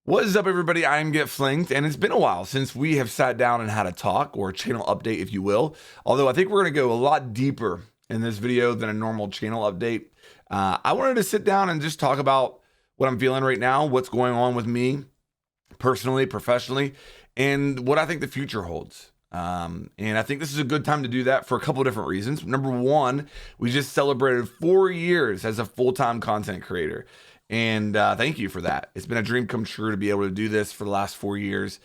What is up, everybody? I'm Get Flinked, and it's been a while since we have sat down and had a talk or a channel update, if you will. Although I think we're going to go a lot deeper in this video than a normal channel update. I wanted to sit down and just talk about what I'm feeling right now, what's going on with me personally, professionally, and what I think the future holds. And I think this is a good time to do that for a couple of different reasons. Number one, we just celebrated 4 years as a full-time content creator. And thank you for that. It's been a dream come true to be able to do this for the last 4 years.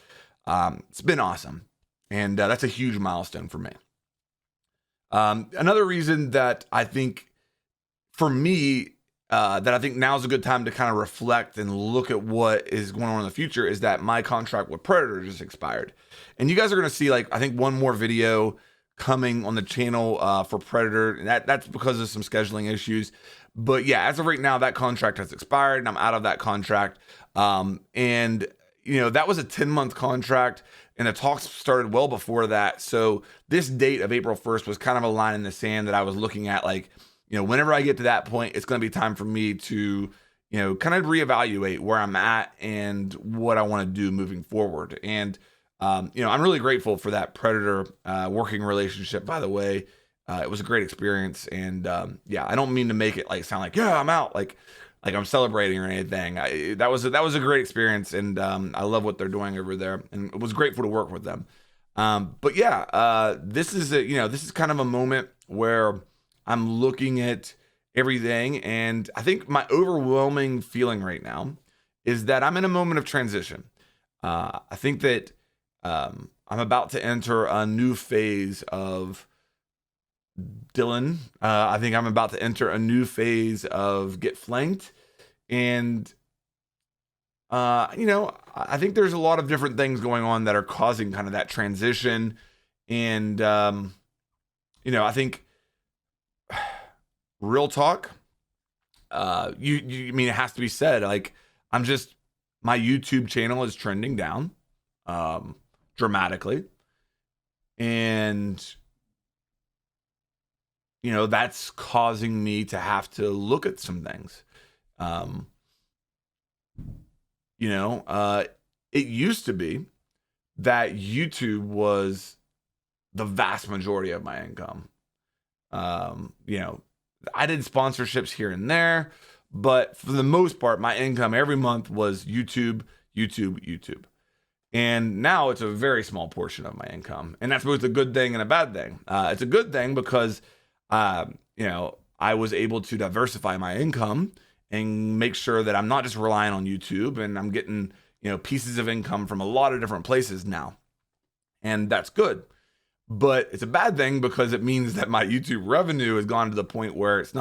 It's been awesome. And that's a huge milestone for me. Another reason that I think, for me, that I think now is a good time to kind of reflect and look at what is going on in the future is that my contract with Predator just expired. And you guys are going to see, like, I think one more video coming on the channel for Predator. And that's because of some scheduling issues. But yeah, as of right now, that contract has expired and I'm out of that contract. And, you know, that was a 10-month contract and the talks started well before that. So this date of April 1st was kind of a line in the sand that I was looking at, like, you know, whenever I get to that point, it's going to be time for me to, you know, kind of reevaluate where I'm at and what I want to do moving forward. And, you know, I'm really grateful for that Predator working relationship, by the way. It was a great experience. And yeah, I don't mean to make it like sound like, yeah, I'm out, like I'm celebrating or anything. That was a great experience. And I love what they're doing over there. And it was grateful to work with them. But yeah, this is kind of a moment where I'm looking at everything. And I think my overwhelming feeling right now is that I'm in a moment of transition. I think that I'm about to enter a new phase of Dylan. I think I'm about to enter a new phase of Get Flanked. And, you know, I think there's a lot of different things going on that are causing kind of that transition. And, you know, I think real talk, I mean, it has to be said, like, my YouTube channel is trending down, dramatically. And, you know, that's causing me to have to look at some things. You know, it used to be that YouTube was the vast majority of my income. You know, I did sponsorships here and there, but for the most part, my income every month was YouTube. And now it's a very small portion of my income. And that's both a good thing and a bad thing. It's a good thing because you know, I was able to diversify my income and make sure that I'm not just relying on YouTube, and I'm getting, you know, pieces of income from a lot of different places now. And that's good. But it's a bad thing because it means that my YouTube revenue has gone to the point where it's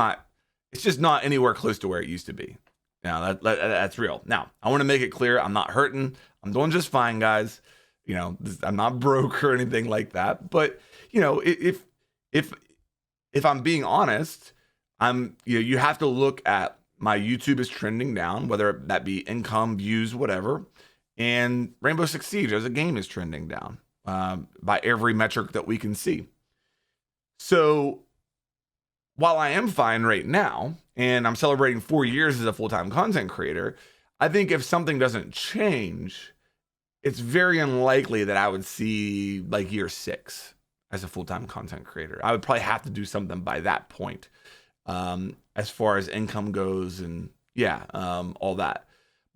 just not anywhere close to where it used to be. Now that's real. Now, I want to make it clear, I'm not hurting. I'm doing just fine, guys. You know, I'm not broke or anything like that. But, you know, if I'm being honest, you have to look at my YouTube is trending down, whether that be income, views, whatever. And Rainbow Six Siege as a game is trending down by every metric that we can see. So while I am fine right now, and I'm celebrating 4 years as a full-time content creator, I think if something doesn't change, it's very unlikely that I would see like year 6 as a full-time content creator. I would probably have to do something by that point, as far as income goes, and yeah, all that.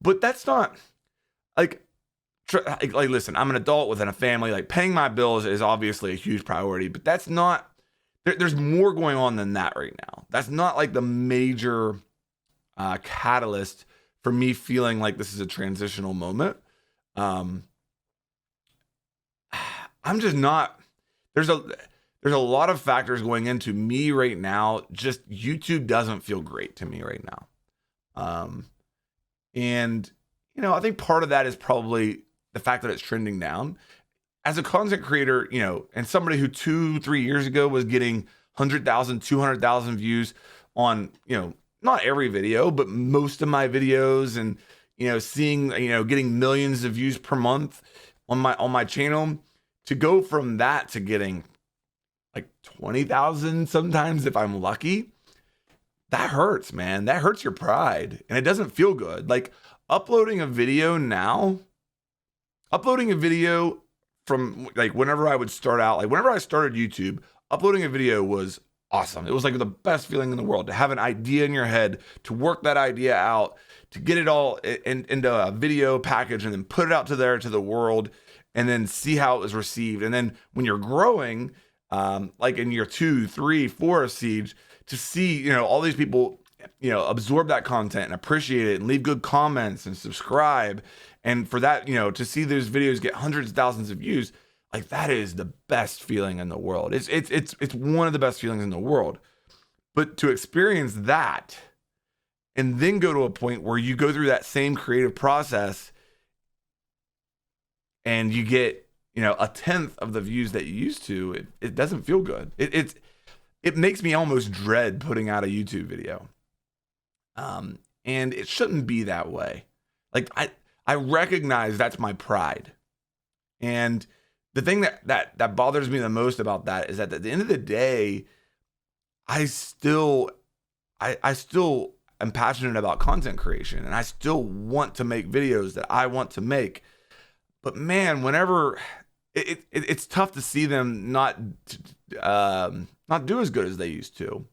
But that's not like listen, I'm an adult within a family. Like, paying my bills is obviously a huge priority, but that's not. There's more going on than that right now. That's not like the major catalyst for me feeling like this is a transitional moment. I'm just not. There's a lot of factors going into me right now. Just YouTube doesn't feel great to me right now. And, you know, I think part of that is probably the fact that it's trending down. As a content creator, you know, and somebody who 2-3 years ago was getting 100,000, 200,000 views on, you know, not every video, but most of my videos, and, you know, seeing, you know, getting millions of views per month on my channel, to go from that to getting like 20,000 sometimes if I'm lucky, that hurts, man. That hurts your pride, and it doesn't feel good. Like, uploading a video now, uploading a video from like whenever I would start out, like whenever I started YouTube, uploading a video was awesome. It was like the best feeling in the world to have an idea in your head, to work that idea out, to get it all into a video package and then put it out to the world and then see how it was received. And then when you're growing, like in year 2, 3, 4 of Siege, to see, all these people, absorb that content and appreciate it and leave good comments and subscribe. And for that, to see those videos get hundreds of thousands of views, like that is the best feeling in the world. It's one of the best feelings in the world. But to experience that and then go to a point where you go through that same creative process and you get, a tenth of the views that you used to, it doesn't feel good. It makes me almost dread putting out a YouTube video. And it shouldn't be that way. Like I recognize that's my pride. And the thing that bothers me the most about that is that at the end of the day, I still am passionate about content creation and I still want to make videos that I want to make. But man, whenever it's tough to see them not do as good as they used to.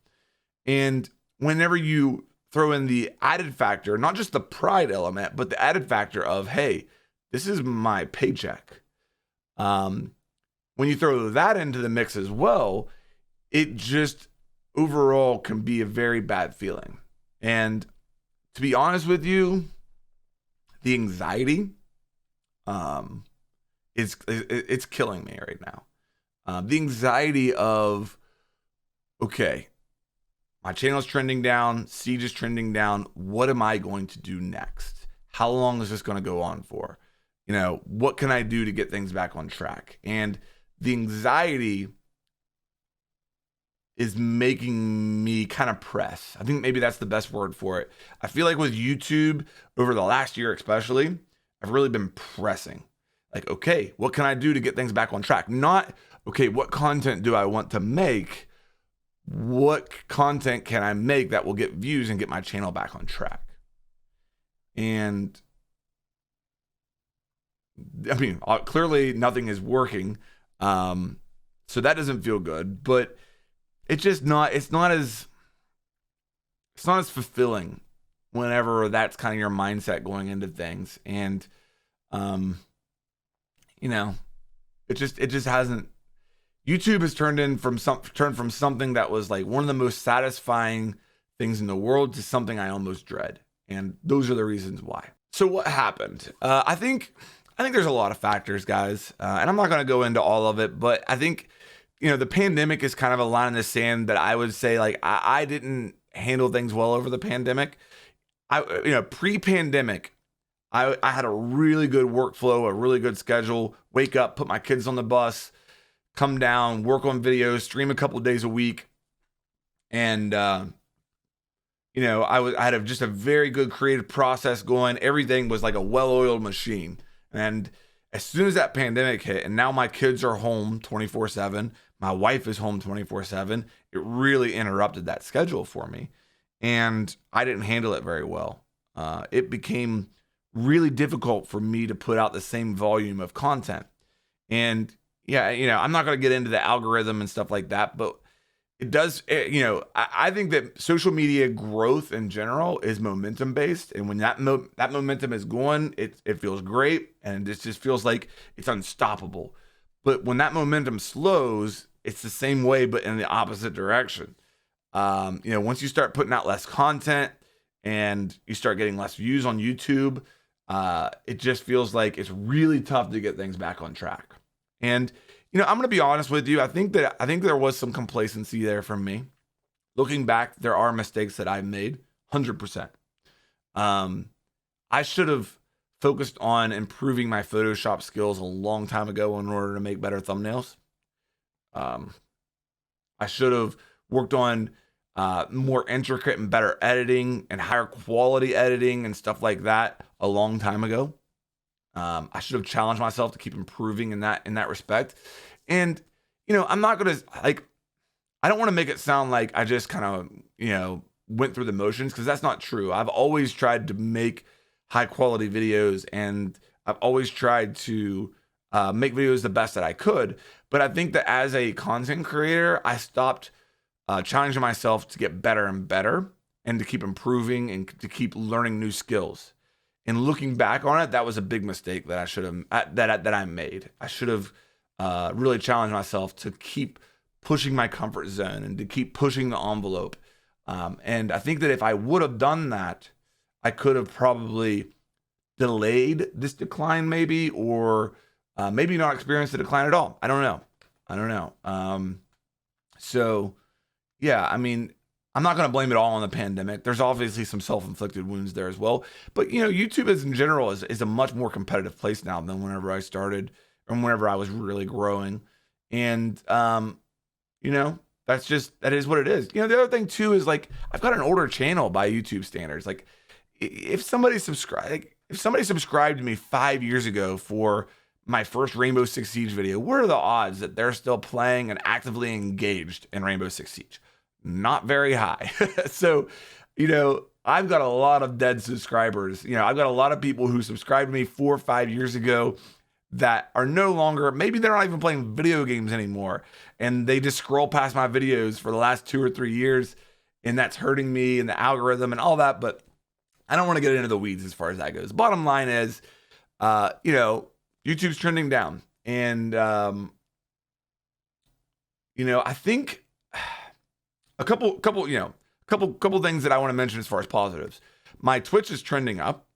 And whenever you throw in the added factor, not just the pride element, but the added factor of, hey, this is my paycheck. When you throw that into the mix as well, it just overall can be a very bad feeling. And to be honest with you, the anxiety, it's killing me right now. The anxiety of, okay, my channel's trending down, Siege is trending down. What am I going to do next? How long is this going to go on for? What can I do to get things back on track? And the anxiety is making me kind of press. I think maybe that's the best word for it. I feel like with YouTube over the last year, especially, I've really been pressing. Like, okay, what can I do to get things back on track? Not, okay, what content do I want to make? What content can I make that will get views and get my channel back on track? And I mean, clearly nothing is working. So that doesn't feel good, but it's not as fulfilling whenever that's kind of your mindset going into things. And, it just hasn't. YouTube has turned from something that was like one of the most satisfying things in the world to something I almost dread. And those are the reasons why. So what happened? I think there's a lot of factors, guys. And I'm not going to go into all of it, but I think, the pandemic is kind of a line in the sand that I would say, like, I didn't handle things well over the pandemic. Pre-pandemic, I had a really good workflow, a really good schedule, wake up, put my kids on the bus, come down, work on videos, stream a couple of days a week. And, I had just a very good creative process going. Everything was like a well-oiled machine. And as soon as that pandemic hit, and now my kids are home 24/7, my wife is home 24/7, it really interrupted that schedule for me. And I didn't handle it very well. It became really difficult for me to put out the same volume of content. And yeah, I'm not going to get into the algorithm and stuff like that, but it does, I think that social media growth in general is momentum based. And when that momentum is going, it feels great. And it just feels like it's unstoppable. But when that momentum slows, it's the same way, but in the opposite direction. Once you start putting out less content and you start getting less views on YouTube, it just feels like it's really tough to get things back on track. And, I'm going to be honest with you. I think there was some complacency there from me. Looking back, there are mistakes that I've made, 100%. I should have focused on improving my Photoshop skills a long time ago in order to make better thumbnails. I should have worked on more intricate and better editing and higher quality editing and stuff like that a long time ago. I should have challenged myself to keep improving in that respect. And, I'm not going to I don't want to make it sound like I just kind of, went through the motions, because that's not true. I've always tried to make high quality videos, and I've always tried to make videos the best that I could. But I think that as a content creator, I stopped challenging myself to get better and better, and to keep improving and to keep learning new skills. And looking back on it, that was a big mistake that I should have that I made. I should have really challenged myself to keep pushing my comfort zone and to keep pushing the envelope. And I think that if I would have done that, I could have probably delayed this decline, maybe, or maybe not experienced the decline at all. I don't know. So yeah, I mean, I'm not going to blame it all on the pandemic. There's obviously some self-inflicted wounds there as well. But, YouTube in general is a much more competitive place now than whenever I started and whenever I was really growing. And, that is what it is. The other thing too is, like, I've got an older channel by YouTube standards. Like, if somebody subscribed to me 5 years ago for my first Rainbow Six Siege video, what are the odds that they're still playing and actively engaged in Rainbow Six Siege? Not very high. So, I've got a lot of dead subscribers. I've got a lot of people who subscribed to me 4 or 5 years ago that are no longer, maybe they're not even playing video games anymore, and they just scroll past my videos for the last 2 or 3 years, and that's hurting me and the algorithm and all that. But I don't want to get into the weeds as far as that goes. Bottom line is, YouTube's trending down, and I think a couple things that I want to mention as far as positives. My Twitch is trending up,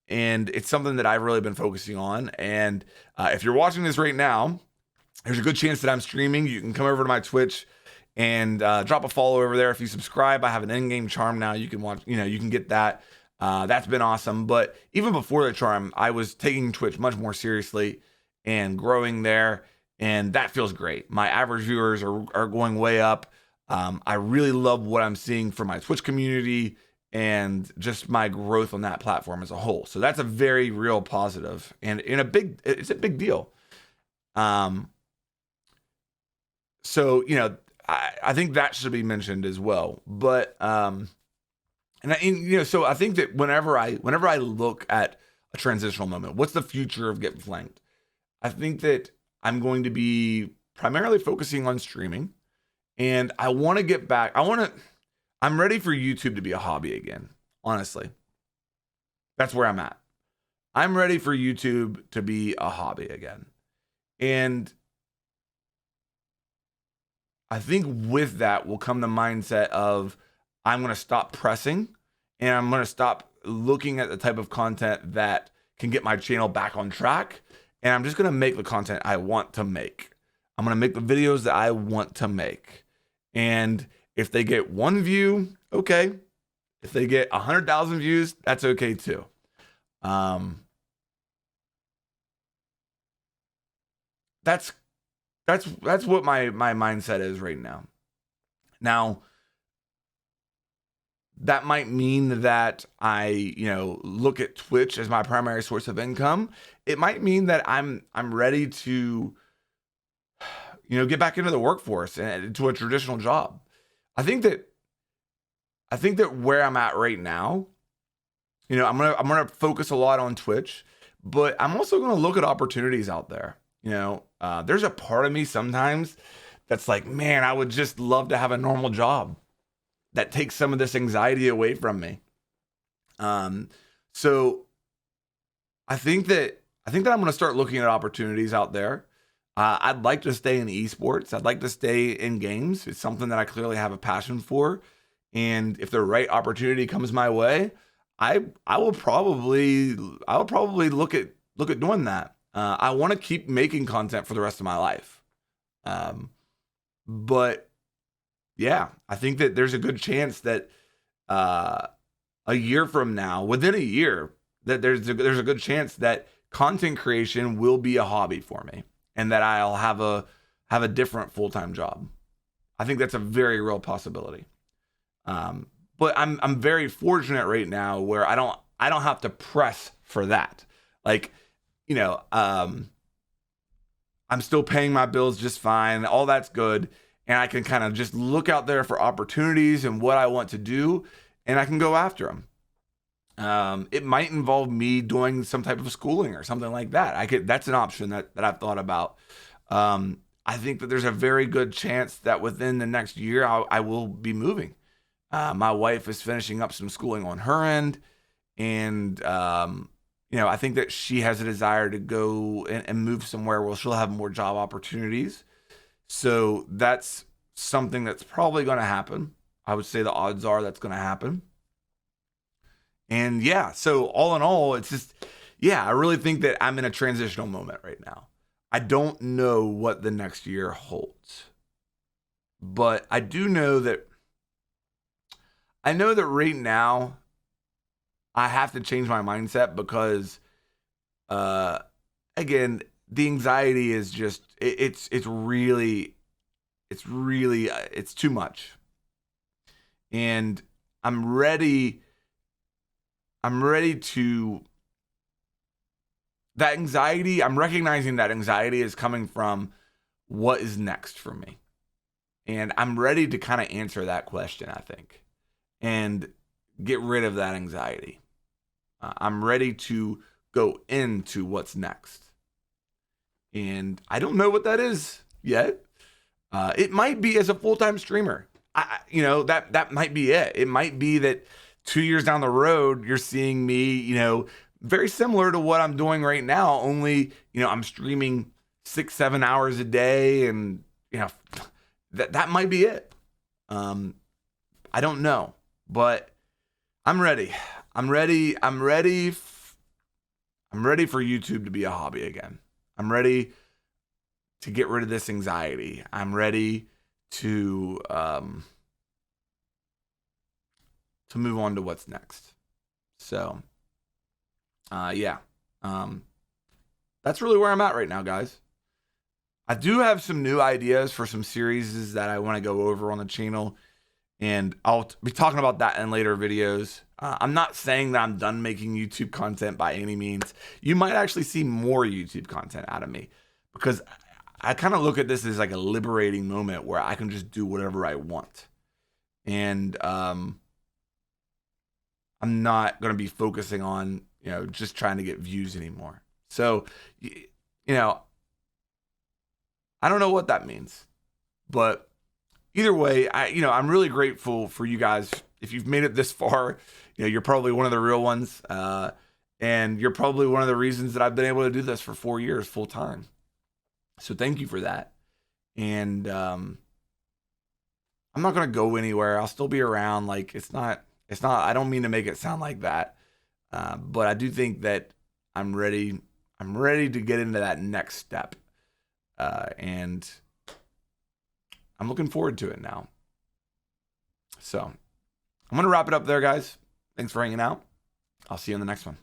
and it's something that I've really been focusing on. And if you're watching this right now, there's a good chance that I'm streaming. You can come over to my Twitch and drop a follow over there. If you subscribe, I have an in-game charm now. You can watch, you can get that. That's been awesome. But even before the charm, I was taking Twitch much more seriously and growing there, and that feels great. My average viewers are going way up. I really love what I'm seeing from my Twitch community and just my growth on that platform as a whole. So that's a very real positive, and it's a big deal. So, I think that should be mentioned as well. But, so I think that whenever I look at a transitional moment, what's the future of Get Flanked? I think that I'm going to be primarily focusing on streaming, and I want to get back. I'm ready for YouTube to be a hobby again. Honestly, that's where I'm at. I'm ready for YouTube to be a hobby again. And I think with that will come the mindset of, I'm going to stop pressing, and I'm going to stop looking at the type of content that can get my channel back on track. And I'm just going to make the content I want to make. I'm going to make the videos that I want to make. And if they get 1 view, okay. If they get 100,000 views, that's okay too. That's what my mindset is right now. Now, that might mean that I, look at Twitch as my primary source of income. It might mean that I'm ready to, get back into the workforce and to a traditional job. I think that where I'm at right now, I'm gonna focus a lot on Twitch, but I'm also gonna look at opportunities out there. There's a part of me sometimes that's like, man, I would just love to have a normal job that takes some of this anxiety away from me. So I think that I'm going to start looking at opportunities out there. I'd like to stay in esports. I'd like to stay in games. It's something that I clearly have a passion for. And if the right opportunity comes my way, I will probably look at doing that. I want to keep making content for the rest of my life. But yeah, I think that there's a good chance that a year from now, within a year, that there's a good chance that content creation will be a hobby for me, and that I'll have a different full-time job. I think that's a very real possibility. But I'm very fortunate right now where I don't have to press for that. Like, I'm still paying my bills just fine. All that's good. And I can kind of just look out there for opportunities and what I want to do, and I can go after them. It might involve me doing some type of schooling or something like that. That's an option that I've thought about. I think that there's a very good chance that within the next year I will be moving. My wife is finishing up some schooling on her end, and I think that she has a desire to go and move somewhere where she'll have more job opportunities. So that's something that's probably going to happen. I would say the odds are that's going to happen. And yeah, so all in all, it's just, yeah, I really think that I'm in a transitional moment right now. I don't know what the next year holds, but I know that right now I have to change my mindset because, again, the anxiety is just, it's too much. And I'm ready to, that anxiety, I'm recognizing that anxiety is coming from what is next for me. And I'm ready to kind of answer that question, I think, and get rid of that anxiety. I'm ready to go into what's next. And I don't know what that is yet. It might be as a full-time streamer. That might be it. It might be that 2 years down the road, you're seeing me, very similar to what I'm doing right now, only, I'm streaming 6-7 hours a day, and, that might be it. I don't know, but I'm ready. I'm ready for YouTube to be a hobby again. I'm ready to get rid of this anxiety. I'm ready to move on to what's next. So, yeah. That's really where I'm at right now, guys. I do have some new ideas for some series that I want to go over on the channel, and I'll be talking about that in later videos. I'm not saying that I'm done making YouTube content by any means. You might actually see more YouTube content out of me, because I kind of look at this as like a liberating moment where I can just do whatever I want. And I'm not going to be focusing on, just trying to get views anymore. So, I don't know what that means, but either way, I'm really grateful for you guys. If you've made it this far, you're probably one of the real ones. And you're probably one of the reasons that I've been able to do this for 4 years full time. So thank you for that. And I'm not going to go anywhere. I'll still be around. Like, it's not, I don't mean to make it sound like that. But I do think that I'm ready to get into that next step. And I'm looking forward to it now. So I'm going to wrap it up there, guys. Thanks for hanging out. I'll see you in the next one.